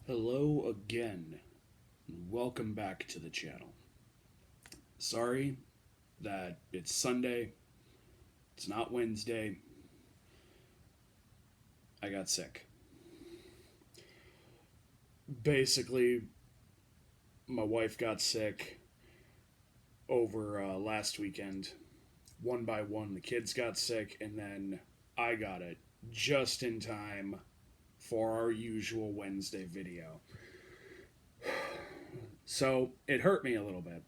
Hello again, and welcome back to the channel. Sorry that it's Sunday, it's not Wednesday. I got sick. Basically, my wife got sick over last weekend. One by one, the kids got sick, and then I got it just in time for our usual Wednesday video. So it hurt me a little bit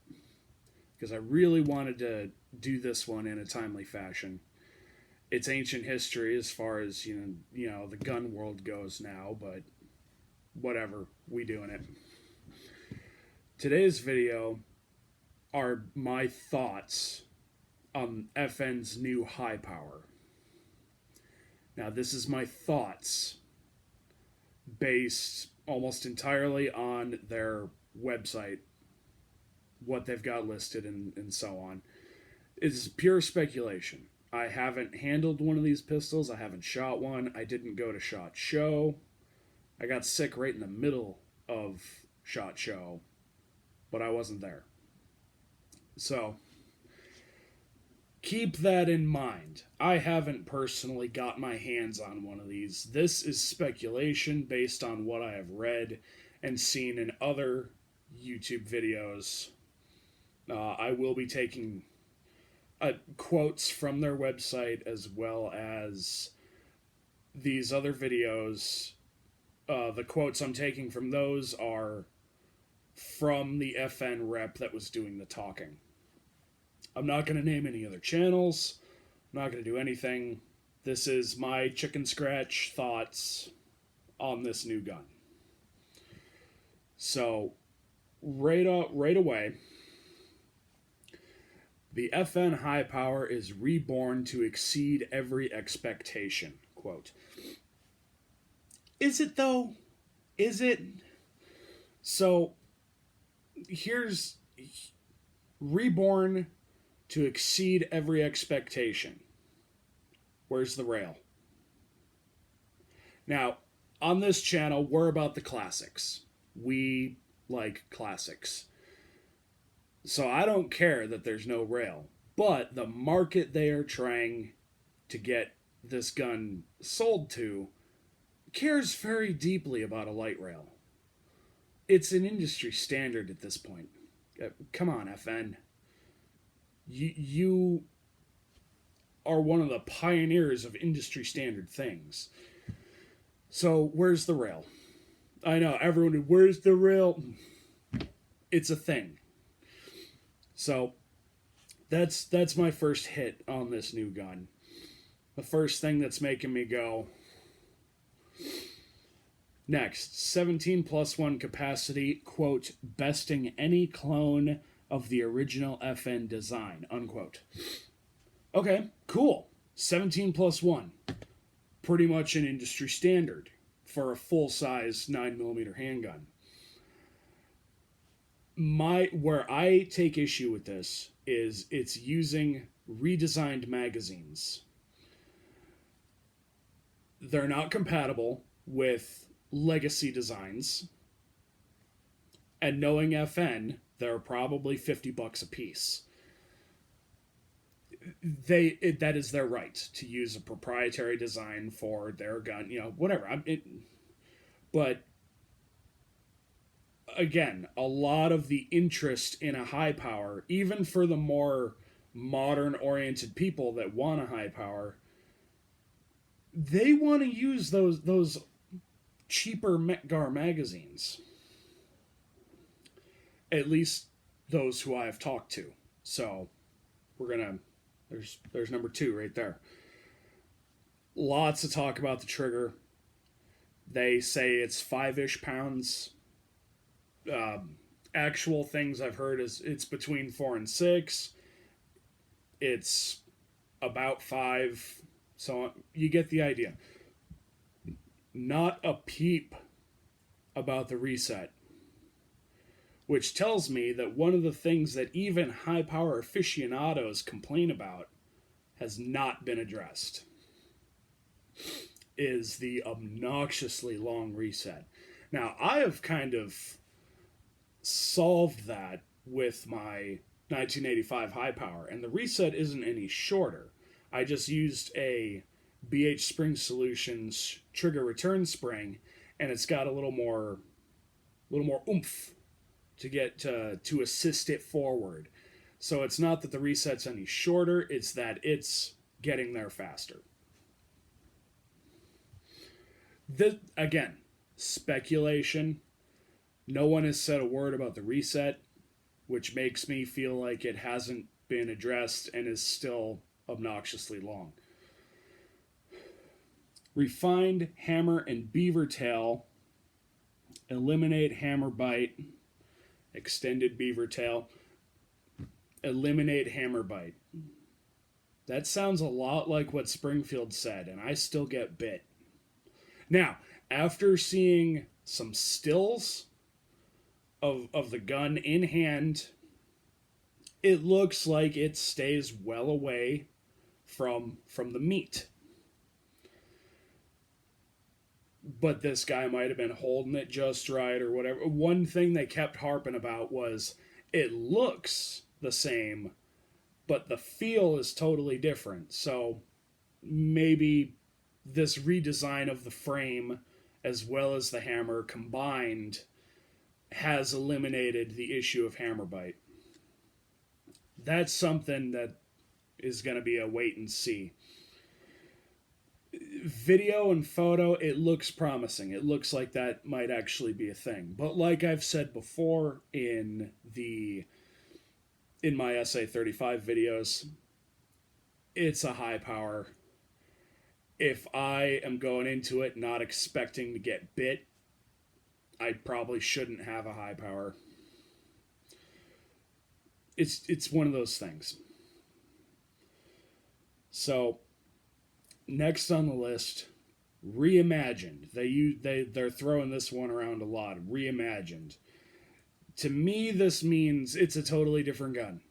because I really wanted to do this one in a timely fashion. It's ancient history as far as the gun world goes now, but whatever, we doing it. Today's video are my thoughts on FN's new high power. Now, this is my thoughts based almost entirely on their website, what they've got listed, and so on. It's pure speculation. I haven't handled one of these pistols. I haven't shot one. I didn't go to SHOT Show. I got sick right in the middle of SHOT Show, but I wasn't there. So, keep that in mind. I haven't personally got my hands on one of these. This is speculation based on what I have read and seen in other YouTube videos. I will be taking quotes from their website as well as these other videos. The quotes I'm taking from those are from the FN rep that was doing the talking. I'm not going to name any other channels. I'm not going to do anything. This is my chicken scratch thoughts on this new gun. So, right away, the FN high power is reborn to exceed every expectation. Quote. Is it though? Is it? So, here's reborn to exceed every expectation. Where's the rail? Now, on this channel, we're about the classics. We like classics. So I don't care that there's no rail. But the market they are trying to get this gun sold to cares very deeply about a light rail. It's an industry standard at this point. Come on, FN. You are one of the pioneers of industry standard things. So where's the rail? I know everyone. Where's the rail? It's a thing. So that's my first hit on this new gun. The first thing that's making me go. Next, 17 plus 1 capacity, quote, besting any clone of the original FN design, unquote. Okay, cool. 17 plus 1. Pretty much an industry standard for a full-size 9mm handgun. Where I take issue with this is it's using redesigned magazines. They're not compatible with legacy designs. And knowing FN, they're probably $50 a piece. That is their right to use a proprietary design for their gun, whatever. But again, a lot of the interest in a high power, even for the more modern oriented people that want a high power, they want to use those cheaper Metgar magazines. At least those who I have talked to. So we're gonna there's number 2 right there. Lots of talk about the trigger. They say it's 5-ish pounds. Actual things I've heard is it's between 4 and 6. It's about 5. So you get the idea. Not a peep about the reset. Which tells me that one of the things that even high power aficionados complain about has not been addressed. Is the obnoxiously long reset. Now, I have kind of solved that with my 1985 high power, and the reset isn't any shorter. I just used a BH Spring Solutions trigger return spring, and it's got a little more oomph to get to assist it forward. So it's not that the reset's any shorter; it's that it's getting there faster. This, again, speculation. No one has said a word about the reset, which makes me feel like it hasn't been addressed and is still obnoxiously long. Refined hammer and beaver tail. Eliminate hammer bite. Extended beaver tail. Eliminate hammer bite. That sounds a lot like what Springfield said, and I still get bit. Now, after seeing some stills of the gun in hand, it looks like it stays well away from the meat. But this guy might have been holding it just right or whatever. One thing they kept harping about was it looks the same, but the feel is totally different. So maybe this redesign of the frame as well as the hammer combined has eliminated the issue of hammer bite. That's something that is going to be a wait and see. Video and photo, it looks promising. It looks like that might actually be a thing. But like I've said before in my SA35 videos, it's a high power. If I am going into it not expecting to get bit, I probably shouldn't have a high power. It's one of those things. So next on the list, reimagined. They're throwing this one around a lot. Reimagined. To me, this means it's a totally different gun.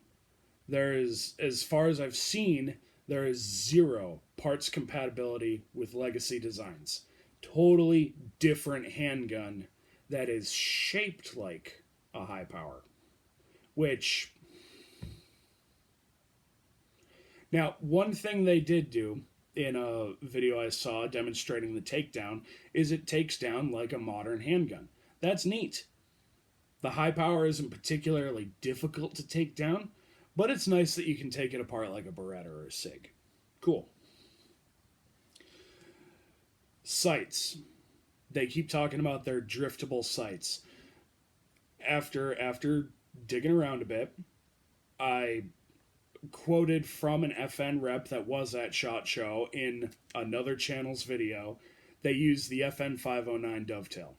There is, as far as I've seen, there is zero parts compatibility with legacy designs. Totally different handgun that is shaped like a high power. Which, now, one thing they did do in a video I saw demonstrating the takedown is it takes down like a modern handgun. That's neat. The high power isn't particularly difficult to take down, but it's nice that you can take it apart like a Beretta or a SIG. Cool. Sights. They keep talking about their driftable sights. After digging around a bit, I quoted from an FN rep that was at SHOT Show in another channel's video. They use the FN 509 dovetail.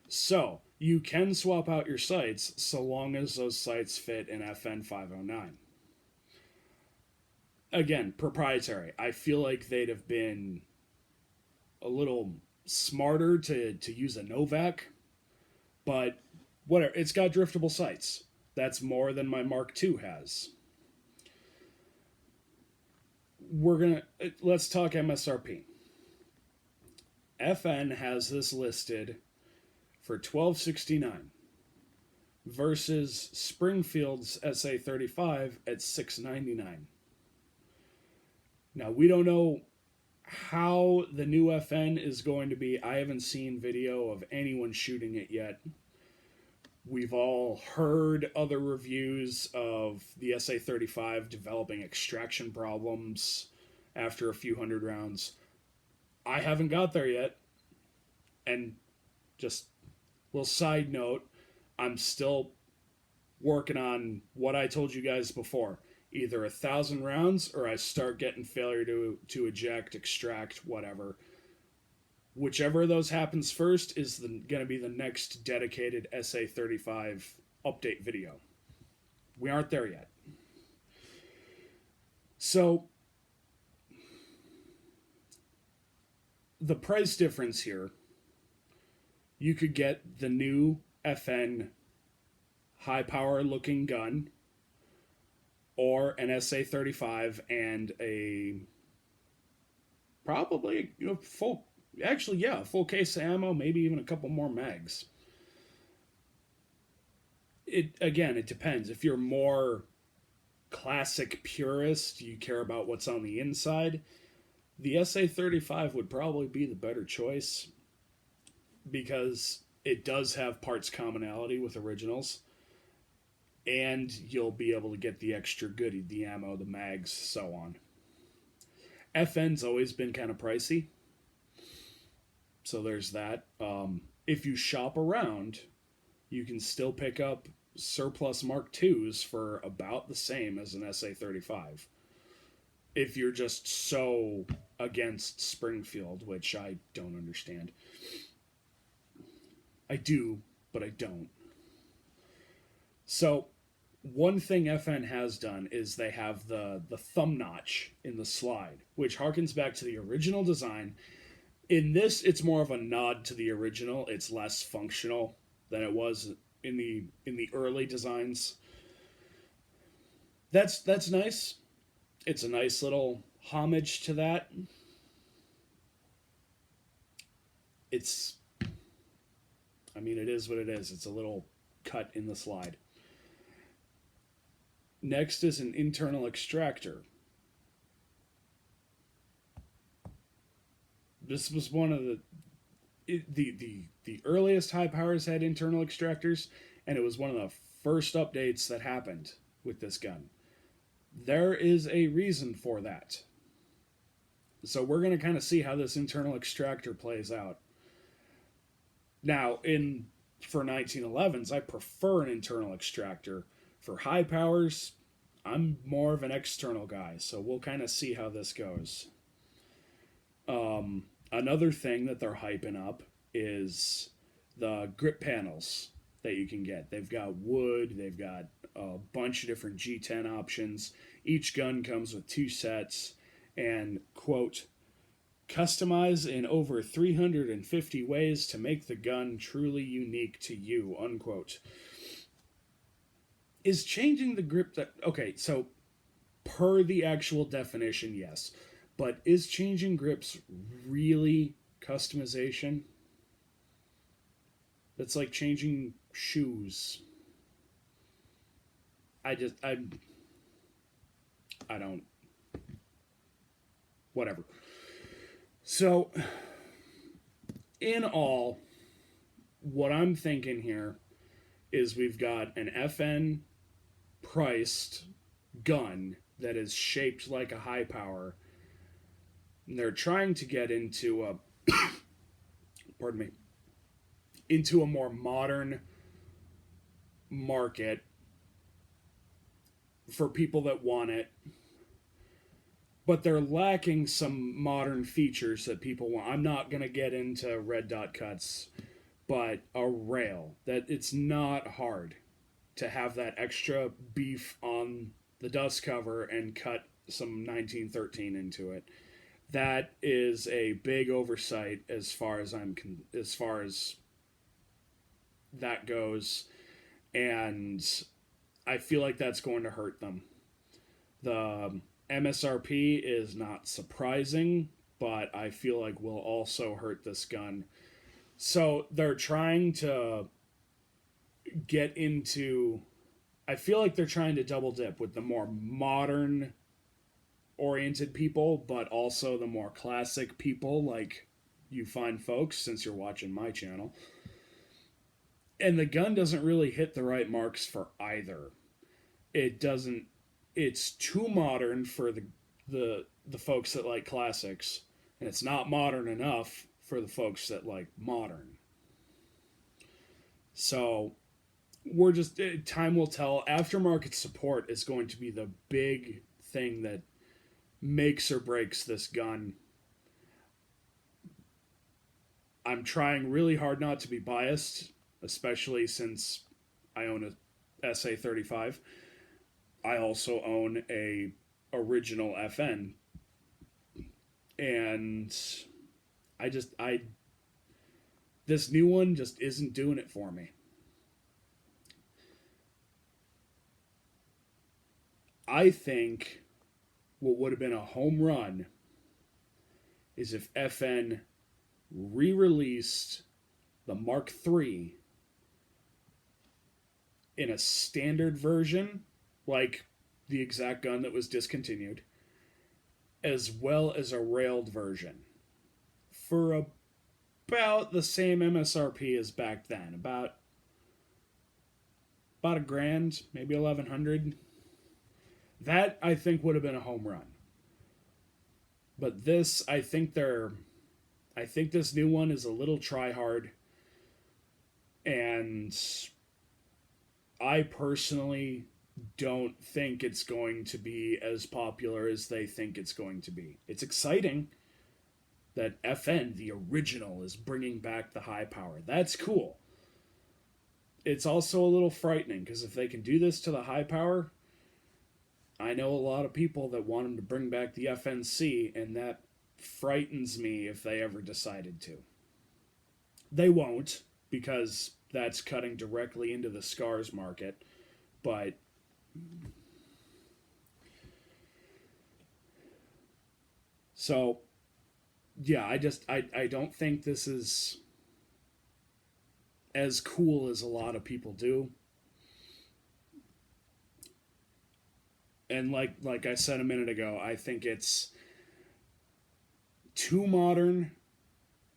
So, you can swap out your sights so long as those sights fit an FN 509. Again, proprietary. I feel like they'd have been a little smarter to use a Novak, but whatever. It's got driftable sights. That's more than my Mark II has. Let's talk MSRP. FN has this listed for $1269 versus Springfield's SA35 at $699. Now, we don't know how the new FN is going to be. I haven't seen video of anyone shooting it yet. We've all heard other reviews of the SA35 developing extraction problems after a few hundred rounds. I haven't got there yet. And just a little side note, I'm still working on what I told you guys before. Either 1,000 rounds or I start getting failure to eject, extract, whatever. Whichever of those happens first is going to be the next dedicated SA35 update video. We aren't there yet. So, the price difference here, you could get the new FN high power looking gun or an SA35 and a probably full case of ammo, maybe even a couple more mags. It depends. If you're more classic purist, you care about what's on the inside, the SA35 would probably be the better choice because it does have parts commonality with originals, and you'll be able to get the extra goodie, the ammo, the mags, so on. FN's always been kind of pricey, so there's that. If you shop around, you can still pick up surplus Mark IIs for about the same as an SA35. If you're just so against Springfield, which I don't understand. I do, but I don't. So, one thing FN has done is they have the thumb notch in the slide, which harkens back to the original design. In this, it's more of a nod to the original. It's less functional than it was in the early designs. That's nice. It's a nice little homage to that. It's, I mean, it is what it is. It's a little cut in the slide. Next is an internal extractor. This was one of the earliest high powers had internal extractors, and it was one of the first updates that happened with this gun. There is a reason for that. So we're going to kind of see how this internal extractor plays out. Now, in for 1911s, I prefer an internal extractor. For high powers, I'm more of an external guy, so we'll kind of see how this goes. Another thing that they're hyping up is the grip panels that you can get. They've got wood, they've got a bunch of different G10 options. Each gun comes with 2 sets and, quote, customize in over 350 ways to make the gun truly unique to you, unquote. Is changing the grip that... Okay, so per the actual definition, yes. But is changing grips really customization? That's like changing shoes. I don't... Whatever. So, in all, what I'm thinking here is we've got an FN priced gun that is shaped like a high power. And they're trying to get into a pardon me, into a more modern market for people that want it, but they're lacking some modern features that people want. I'm not going to get into red dot cuts, but a rail, that it's not hard to have that extra beef on the dust cover and cut some 1913 into it. That is a big oversight as far as as far as that goes, and I feel like that's going to hurt them. The MSRP is not surprising, but I feel like will also hurt this gun. So they're trying to get into... I feel like they're trying to double dip with the more modern oriented people, but also the more classic people like you fine folks, since you're watching my channel. And the gun doesn't really hit the right marks for either. It doesn't... It's too modern for the folks that like classics, and it's not modern enough for the folks that like modern. So we're just... Time will tell. Aftermarket support is going to be the big thing that makes or breaks this gun. I'm trying really hard not to be biased, especially since I own a SA35. I also own a original FN, and I this new one just isn't doing it for me. I think what would have been a home run is if FN re-released the Mark III in a standard version, like the exact gun that was discontinued, as well as a railed version for about the same MSRP as back then, about a grand, maybe 1100. That I think would have been a home run. But this, I think this new one is a little try hard, and I personally don't think it's going to be as popular as they think it's going to be. It's exciting that FN, the original, is bringing back the high power. That's cool. It's also a little frightening because if they can do this to the high power, I know a lot of people that want them to bring back the FNC, and that frightens me if they ever decided to. They won't, because that's cutting directly into the SCARS market, but so yeah, I don't think this is as cool as a lot of people do. And like I said a minute ago, I think it's too modern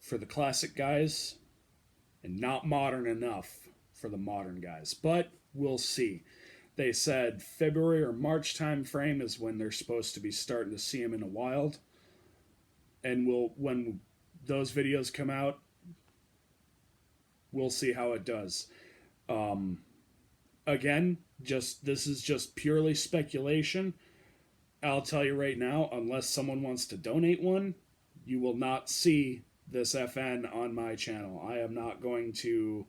for the classic guys and not modern enough for the modern guys. But we'll see. They said February or March time frame is when they're supposed to be starting to see them in the wild. And when those videos come out, we'll see how it does. Again, this is just purely speculation. I'll tell you right now, unless someone wants to donate one, you will not see this FN on my channel. I am not going to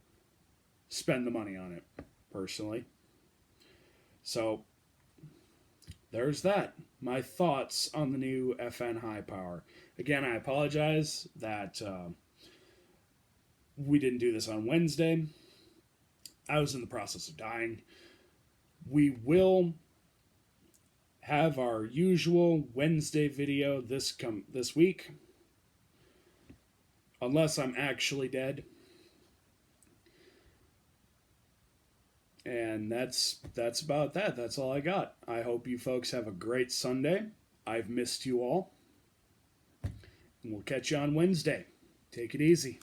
spend the money on it, personally. So, there's that. My thoughts on the new FN High Power. Again, I apologize that we didn't do this on Wednesday. I was in the process of dying. We will have our usual Wednesday video this week, unless I'm actually dead. And that's about that. That's all I got. I hope you folks have a great Sunday. I've missed you all. And we'll catch you on Wednesday. Take it easy.